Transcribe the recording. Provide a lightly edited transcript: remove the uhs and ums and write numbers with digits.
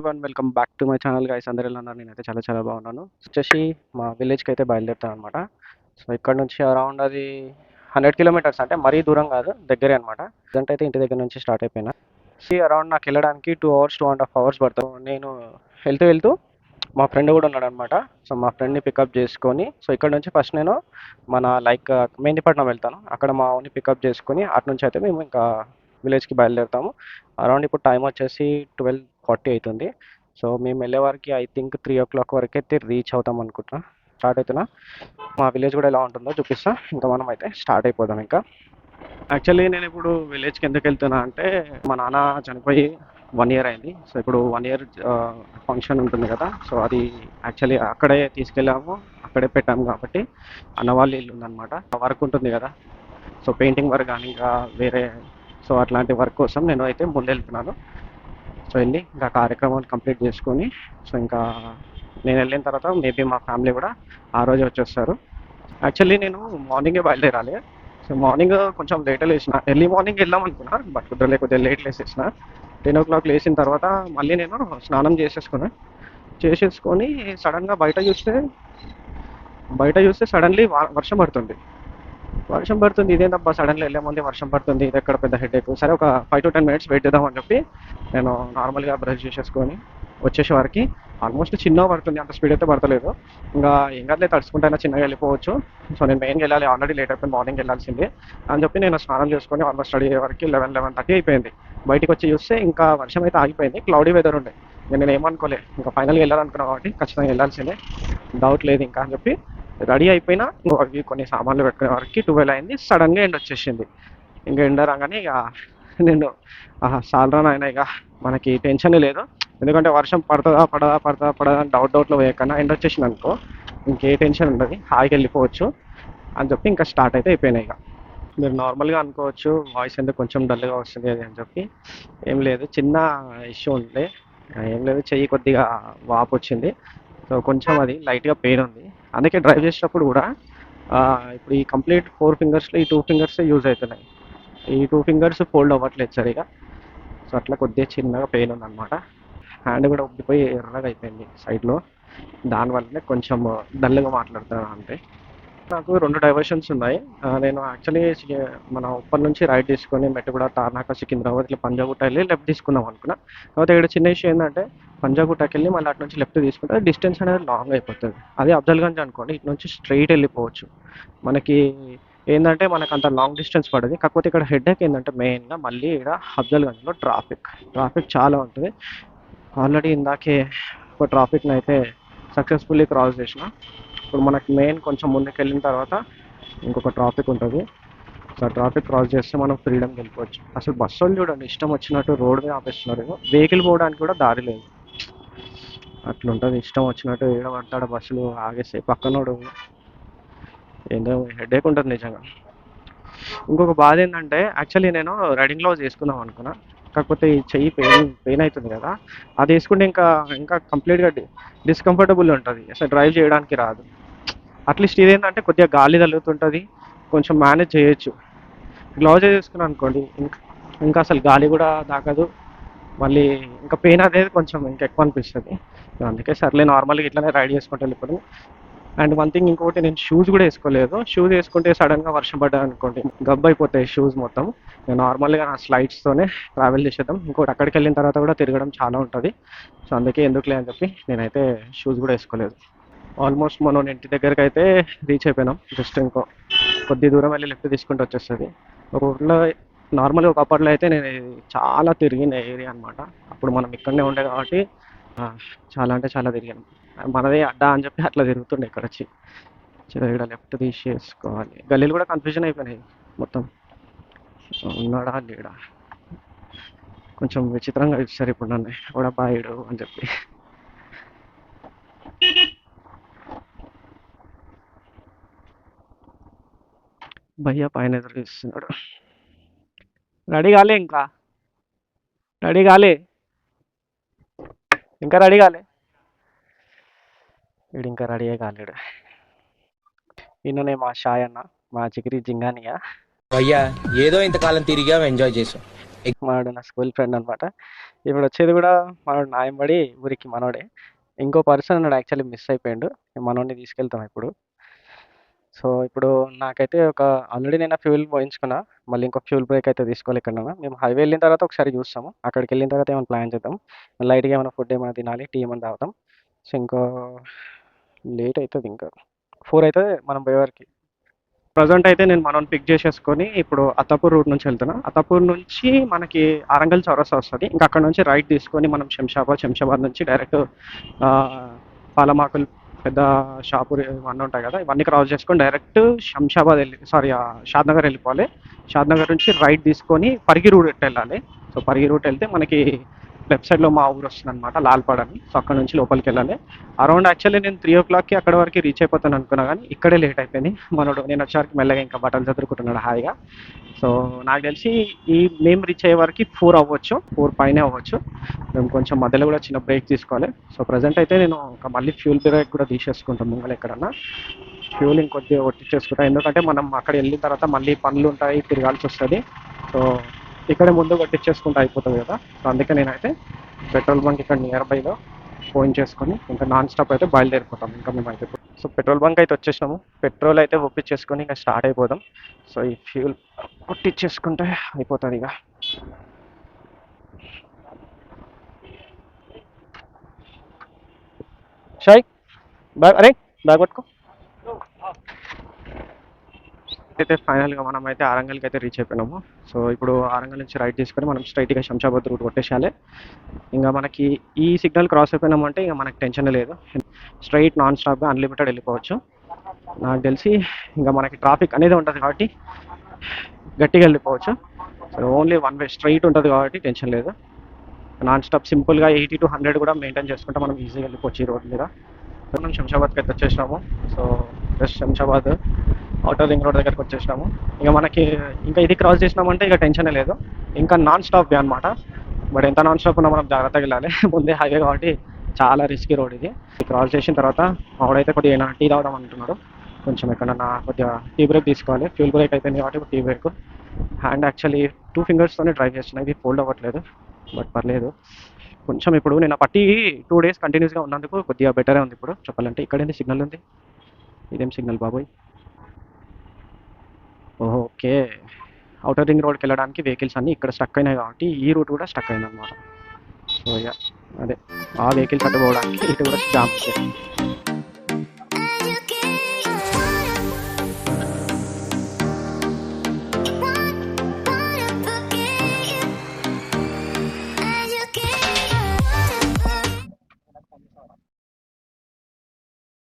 Everyone welcome back to my channel guys. అందరూ ఎలా ఉన్నారు? నేనైతే చాలా చాలా బాగున్నాను. వచ్చేసి మా విలేజ్కి అయితే బయలుదేరుతాను అనమాట. సో ఇక్కడ నుంచి అరౌండ్ అది 100 కిలోమీటర్స్, అంటే మరీ దూరం కాదు, దగ్గరే అనమాట. ప్రజెంట్ అయితే ఇంటి దగ్గర నుంచి స్టార్ట్ అయిపోయినా. అరౌండ్ నాకు వెళ్ళడానికి 2 అవర్స్ 2.5 అవర్స్ పడుతుంది. నేను వెళ్తూ వెళ్తూ మా ఫ్రెండ్ కూడా ఉన్నాడు అనమాట. సో మా ఫ్రెండ్ని పికప్ చేసుకొని, సో ఇక్కడ నుంచి ఫస్ట్ నేను మన మెహందీపట్నం వెళ్తాను. అక్కడ మా ఊరిని పికప్ చేసుకొని అటు నుంచి అయితే మేము ఇంకా విలేజ్కి బయలుదేరుతాము. అరౌండ్ ఇప్పుడు టైం వచ్చేసి 12:40 అవుతుంది. సో మేము వెళ్ళే వారికి ఐ థింక్ 3 o'clock వరకు అయితే రీచ్ అవుతాం అనుకుంటున్నా. స్టార్ట్ అవుతున్నా. మా విలేజ్ కూడా ఎలా ఉంటుందో చూపిస్తా. ఇంకా మనం అయితే స్టార్ట్ అయిపోదాం. ఇంకా యాక్చువల్లీ నేను ఇప్పుడు విలేజ్కి ఎందుకు వెళ్తున్నా అంటే, మా నాన్న చనిపోయి 1 year అయింది. సో ఇప్పుడు 1 year ఫంక్షన్ ఉంటుంది కదా. సో అది యాక్చువల్లీ అక్కడే తీసుకెళ్ళాము, అక్కడే పెట్టాము. కాబట్టి అన్న వాళ్ళ ఇల్లు ఉందన్నమాట. వర్క్ ఉంటుంది కదా, సో పెయింటింగ్ వర్క్ కానీ ఇంకా వేరే, సో అట్లాంటి వర్క్ కోసం నేను అయితే ముందు వెళ్తున్నాను. సో వెళ్ళి ఇంకా కార్యక్రమాలు కంప్లీట్ చేసుకొని, సో ఇంకా నేను వెళ్ళిన తర్వాత మేబీ మా ఫ్యామిలీ కూడా ఆ రోజు వచ్చేస్తారు. యాక్చువల్లీ నేను మార్నింగే బయలుదేరాలి. సో మార్నింగ్ కొంచెం లేట్ లేచిన, ఎర్లీ మార్నింగ్ వెళ్దాం అనుకున్నా, బట్ కుదరలే, కొద్దిగా లేట్ లేసేసిన. 10 o'clock లేచిన తర్వాత మళ్ళీ నేను స్నానం చేసేసుకొని సడన్గా బయట చూస్తే సడన్లీ వర్షం పడుతుంది. ఇదేంటబ్బా సడన్లీ వెళ్ళే ముందే వర్షం పడుతుంది, ఇది ఎక్కడ పెద్ద హెడేక్. సరే ఒక 5 to 10 minutes వెయిట్ చేద్దామని చెప్పి నేను నార్మల్గా బ్రష్ చేసేసుకొని వచ్చేసే వరకు ఆల్మోస్ట్ చిన్నగా పడుతుంది, అంత స్పీడ్ అయితే పడతలేదు. ఇంకా ఏం కాదులే, తడుచుకుంటైనా చిన్నగా వెళ్ళిపోవచ్చు. సో నేను మెయిన్గా వెళ్ళాలి, ఆల్రెడీ లేట్ అయిపోయింది, మార్నింగ్ వెళ్ళాల్సింది అని చెప్పి నేను స్నానం చేసుకొని ఆల్మోస్ట్ స్టడీ అయ్యే వరకు 11-11:30 అయిపోయింది. బయటికి వచ్చి చూస్తే ఇంకా వర్షం అయితే ఆగిపోయింది, క్లౌడీ వెదర్ ఉండే. నేను ఏమనుకోలే, ఇంకా ఫైనల్గా వెళ్ళాలనుకున్నా కాబట్టి ఖచ్చితంగా వెళ్ళాల్సిందే, డౌట్ లేదు ఇంకా అని చెప్పి రెడీ అయిపోయినా. అవి కొన్ని సామాన్లు పెట్టుకునే వరకు 12 అయింది. సడన్గా ఎండ్ వచ్చేసింది. ఇంకా ఎండ రాగానే ఇక నేను సాలరా నాయన, ఇక మనకి టెన్షన్ లేదు. ఎందుకంటే వర్షం పడదా అని డౌట్లో పోయకన్నా ఎండ్ వచ్చేసింది అనుకో, ఇంకే టెన్షన్ ఉండదు, హాయిగా వెళ్ళిపోవచ్చు అని చెప్పి ఇంకా స్టార్ట్ అయితే అయిపోయినాయి. ఇక మీరు నార్మల్గా అనుకోవచ్చు వాయిస్ ఎందుకు కొంచెం డల్గా వస్తుంది అది అని చెప్పి. ఏం లేదు, చిన్న ఇష్యూ ఉంది. ఏం లేదు, చెయ్యి కొద్దిగా వాపు వచ్చింది. సో కొంచెం అది లైట్గా పెయిన్ ఉంది. అందుకే డ్రైవ్ చేసేటప్పుడు కూడా ఇప్పుడు ఈ కంప్లీట్ 4 ఫింగర్స్లో ఈ 2 ఫింగర్స్ యూజ్ అవుతున్నాయి. ఈ 2 ఫింగర్స్ ఫోల్డ్ అవ్వట్లేదు సరిగా. సో అట్లా కొద్దిగా చిన్నగా పెయిన్ ఉందన్నమాట. హ్యాండ్ కూడా ఉబ్బిపోయి ఎర్రగా అయిపోయింది సైడ్లో. దానివల్లనే కొంచెం డల్గా మాట్లాడుతున్నాను అంతే. నాకు 2 డైవర్షన్స్ ఉన్నాయి. నేను యాక్చువల్లీ మన ఉప్పల్ నుంచి రైట్ తీసుకొని మెట్టుగూడ, తార్నాక, సికింద్రాబాద్ ఇట్లా పంజాగుట్ట వెళ్ళి లెఫ్ట్ తీసుకుందాం అనుకున్నా. కాకపోతే ఇక్కడ చిన్న ఇష్యూ ఏంటంటే, పంజాగుట్టకి వెళ్ళి మళ్ళీ అటు నుంచి లెఫ్ట్ తీసుకుంటే డిస్టెన్స్ అనేది లాంగ్ అయిపోతుంది. అదే అఫ్జల్గంజ్ అనుకోండి, ఇటు నుంచి స్ట్రైట్ వెళ్ళిపోవచ్చు. మనకి ఏంటంటే మనకు అంత లాంగ్ డిస్టెన్స్ పడదు. కాకపోతే ఇక్కడ హెడేక్ ఏంటంటే మెయిన్గా మళ్ళీ ఇక్కడ అఫ్జల్గంజ్లో ట్రాఫిక్ చాలా ఉంటుంది. ఆల్రెడీ ఇందాకే ఒక ట్రాఫిక్ని అయితే సక్సెస్ఫుల్లీ క్రాస్ చేసిన. ఇప్పుడు మనకి మెయిన్ కొంచెం ముందుకు వెళ్ళిన తర్వాత ఇంకొక ట్రాఫిక్ ఉంటుంది. సో ట్రాఫిక్ క్రాస్ చేస్తే మనం ఫ్రీడమ్కి వెళ్ళిపోవచ్చు. అసలు బస్సు వాళ్ళు చూడండి, ఇష్టం వచ్చినట్టు రోడ్ మీద ఆపేస్తున్నారు. వెహికల్ పోవడానికి కూడా దారి లేదు, అట్లుంటుంది. ఇష్టం వచ్చినట్టు ఏడ పడతాడు బస్సులు ఆగేస్తే పక్కనోడు. ఏందో హెడేక్ ఉంటుంది నిజంగా. ఇంకొక బాధ ఏంటంటే, యాక్చువల్లీ నేను రైడింగ్ గ్లౌజ్ వేసుకుందాం అనుకున్నా. కాకపోతే ఈ చెయ్యి పెయిన్ అవుతుంది కదా, అది వేసుకుంటే ఇంకా కంప్లీట్గా డిస్కంఫర్టబుల్ ఉంటుంది, అసలు డ్రైవ్ చేయడానికి రాదు. అట్లీస్ట్ ఇదేంటంటే కొద్దిగా గాలి తగులుతుంటుంది, కొంచెం మేనేజ్ చేయొచ్చు. గ్లౌజ్ వేసుకున్నాను అనుకోండి, ఇంకా అసలు గాలి కూడా తాకదు. మళ్ళీ ఇంకా పెయిన్ అనేది కొంచెం ఇంకా ఎక్కువ అనిపిస్తుంది. అందుకే సర్లే నార్మల్గా ఇట్లనే రైడ్ చేసుకుంటూ వెళ్ళిపోవడం. అండ్ వన్ థింగ్ ఇంకోటి, నేను షూస్ కూడా వేసుకోలేదు. షూస్ వేసుకుంటే సడన్గా వర్షం పడ్డా అనుకోండి, గబ్బు అయిపోతాయి షూస్ మొత్తం. నేను నార్మల్గా నా స్లైడ్స్తోనే ట్రావెల్ చేసేద్దాం. ఇంకోటి, అక్కడికి వెళ్ళిన తర్వాత కూడా తిరగడం చాలా ఉంటుంది. సో అందుకే ఎందుకులే అని చెప్పి నేనైతే షూస్ కూడా వేసుకోలేదు. ఆల్మోస్ట్ మనం ఇంటి దగ్గరికి అయితే రీచ్ అయిపోయినాం. జస్ట్ ఇంకో కొద్ది దూరం వెళ్ళి లెఫ్ట్ తీసుకుంటూ వచ్చేస్తుంది. ఒక ఊర్లో నార్మల్గా ఒక అప్పట్లో అయితే నేను చాలా తిరిగిన ఏరియా అనమాట. అప్పుడు మనం ఇక్కడనే ఉండే కాబట్టి చాలా అంటే చాలా తిరిగాను. మనదే అడ్డా అని చెప్పి అట్లా తిరుగుతుండే ఇక్కడ వచ్చి. ఇక్కడ లెఫ్ట్ తీసేసుకోవాలి. గల్లీలు కూడా కన్ఫ్యూజన్ అయిపోయినాయి మొత్తం, ఉన్నాడా లేడా. కొంచెం విచిత్రంగా ఇస్తారు ఇప్పుడు నన్ను కూడా బాయుడు అని చెప్పి. భయ్య పైన ఎదురు ఇస్తున్నాడు. రెడీ కాలే, రెడీ కాలే ఇంకా రెడీ కాలే వీడు, ఇంకా రెడీ కాలేడు. ఈయననే మా షాయ్ అన్న, మా చికిరి జింగానియా. అయ్యా ఏదో ఇంతకాలం తిరిగా ఎంజాయ్ చేసాం. మనోడు నా స్కూల్ ఫ్రెండ్ అనమాట. ఇప్పుడు వచ్చేది కూడా మనోడు నా వెంబడి ఊరికి మనోడే. ఇంకో పర్సన్ ఉన్నాడు యాక్చువల్లీ మిస్ అయిపోయిండు. మనోడిని తీసుకెళ్తాం ఇప్పుడు. సో, ఇప్పుడు నాకైతే ఆల్రెడీ నేను ఫ్యూయల్ పోయించుకున్నా. మళ్ళీ ఇంకో ఫ్యూయల్ బ్రేక్ అయితే తీసుకోవాలి ఎక్కడైనా. మేము హైవే వెళ్ళిన తర్వాత ఒకసారి చూస్తాము. అక్కడికెళ్ళిన తర్వాత ఏమైనా ప్లాన్ చేద్దాం. లైట్‌గా ఏమైనా ఫుడ్ ఏమైనా తినాలి. టీ ఏమైనా తాగుతాం. సో, ఇంకా లేట్ అయితది ఇంకా. 4 అయితది మనం పోయేవరకి. ప్రెజెంట్ అయితే నేను మనోడిని పిక్ చేసేసుకొని ఇప్పుడు అత్తాపూర్ రూట్ నుంచి వెళ్తున్నా. అత్తాపూర్ నుంచి మనకి ఆరంగల్ చౌరస్తా వస్తది. ఇంకా అక్కడ నుంచి రైట్ తీసుకొని మనం శంషాబాద్ నుంచి డైరెక్ట్ పాలమాకులు పెద్ద షాపూర్ ఇవన్నీ ఉంటాయి కదా, ఇవన్నీ క్రాస్ చేసుకొని డైరెక్ట్ శంషాబాద్ షాద్ నగర్ వెళ్ళిపోవాలి. షాద్ నగర్ నుంచి రైట్ తీసుకొని పరిగి రూట్ వెళ్ళాలి. సో పరిగి రూట్ వెళ్తే మనకి లెఫ్ట్ సైడ్లో మా ఊరు వస్తుంది అనమాట, లాల్పాడ్ అని. సో అక్కడ నుంచి లోపలికి వెళ్ళాలి. అరౌండ్ యాక్చువల్లీ నేను 3 o'clockకి అక్కడ వరకు రీచ్ అయిపోతాను అనుకున్నా, కానీ ఇక్కడే లేట్ అయిపోయింది. మనోడు నేను వచ్చేవరకు మెల్లగా ఇంకా బట్టలు చదువుకుంటున్నాడు హాయిగా. సో నాకు తెలిసి మేము రీచ్ అయ్యే వరకు 4 అవ్వచ్చు, 4 పైనే అవ్వచ్చు. మేము కొంచెం మధ్యలో కూడా చిన్న బ్రేక్ తీసుకోవాలి. సో ప్రజెంట్ అయితే నేను ఒక మళ్ళీ ఫ్యూల్ బ్రేక్ కూడా తీసేసుకుంటాం ముంగల ఎక్కడన్నా. ఫ్యూల్ ఇంకొద్దిగా కొట్టించేసుకుంటాం, ఎందుకంటే మనం అక్కడ వెళ్ళిన తర్వాత మళ్ళీ పనులు ఉంటాయి, తిరగాల్సి వస్తుంది. సో ఇక్కడే ముందు కొట్టించేసుకుంటే అయిపోతుంది కదా. సో అందుకే నేనైతే పెట్రోల్ బంక్ ఇక్కడ నియర్ బైలో ఫోన్ చేసుకొని ఇంకా నాన్ స్టాప్ అయితే బయలుదేరిపోతాం ఇంకా మేమైతే. సో పెట్రోల్ బంక్ అయితే వచ్చేసినాము. పెట్రోల్ అయితే ఒప్పించేసుకొని ఇంకా స్టార్ట్ అయిపోదాం. సో ఈ ఫ్యూల్ కొట్టించేసుకుంటే అయిపోతుంది ఇక. షాయ్ బ్యాగ్, అరే బ్యాగ్ పట్టుకో. అయితే ఫైనల్గా మనం అయితే ఆరంగల్కి అయితే రీచ్ అయిపోయినాము. సో ఇప్పుడు ఆరంగల్ నుంచి రైట్ తీసుకొని మనం స్ట్రైట్గా శంషాబాద్ రూట్ కొట్టేసాలి. ఇంకా మనకి ఈ సిగ్నల్ క్రాస్ అయిపోయినామంటే ఇంకా మనకి టెన్షన్ లేదు, స్ట్రైట్ నాన్ స్టాప్గా అన్లిమిటెడ్ వెళ్ళిపోవచ్చు. నాకు తెలిసి ఇంకా మనకి ట్రాఫిక్ అనేది ఉంటుంది కాబట్టి గట్టిగా వెళ్ళిపోవచ్చు. So only one way straight ఉంటుంది కాబట్టి టెన్షన్ లేదు. నాన్ స్టాప్ సింపుల్గా 80 to 100 కూడా మెయింటైన్ చేసుకుంటే మనం ఈజీగా వెళ్ళిపోవచ్చు ఈ రోడ్ మీద. మనం శంషాబాద్కి అయితే వచ్చేసినాము. So just Shamshabad outer ring road దగ్గరికి వచ్చేసినాము. ఇక మనకి ఇంకా ఇది క్రాస్ చేసినామంటే ఇక టెన్షన్ లేదు, ఇంకా నాన్ స్టాప్ అనమాట. బట్ ఎంత నాన్ స్టాప్ ఉన్నా మనం జాగ్రత్తగా వెళ్ళాలి, ముందే హైవే కాబట్టి చాలా రిస్కీ రోడ్ ఇది. క్రాస్ చేసిన తర్వాత ఆవిడైతే కొద్దిగా టీ తాగుదాం అంటున్నాడు. కొంచెం ఎక్కడన్నా కొద్దిగా టీ బ్రేక్ తీసుకోవాలి. ఫ్యూల్ బ్రేక్ అయిపోయింది కాబట్టి టీ బ్రేక్. హ్యాండ్ యాక్చువల్లీ 2 ఫింగర్స్తోనే డ్రైవ్ చేస్తున్నాయి, ఇది ఫోల్డ్ అవ్వట్లేదు, బట్ పర్లేదు. కొంచెం ఇప్పుడు నేను పట్టి 2 days కంటిన్యూస్గా ఉన్నందుకు కొద్దిగా బెటరే ఉంది ఇప్పుడు చెప్పాలంటే. ఇక్కడేంటి సిగ్నల్ ఉంది, ఇదేం సిగ్నల్ బాబోయ్. ఓకే, అవుటర్ రింగ్ రోడ్కి వెళ్ళడానికి వెహికల్స్ అన్నీ ఇక్కడ స్టక్ అయినాయి కాబట్టి ఈ రూట్ కూడా స్టక్ అయింది అనమాట. సో అదే ఆ వెహికల్స్ అటు పోవడానికి ఇటు కూడా జామ్ అవుతుంది.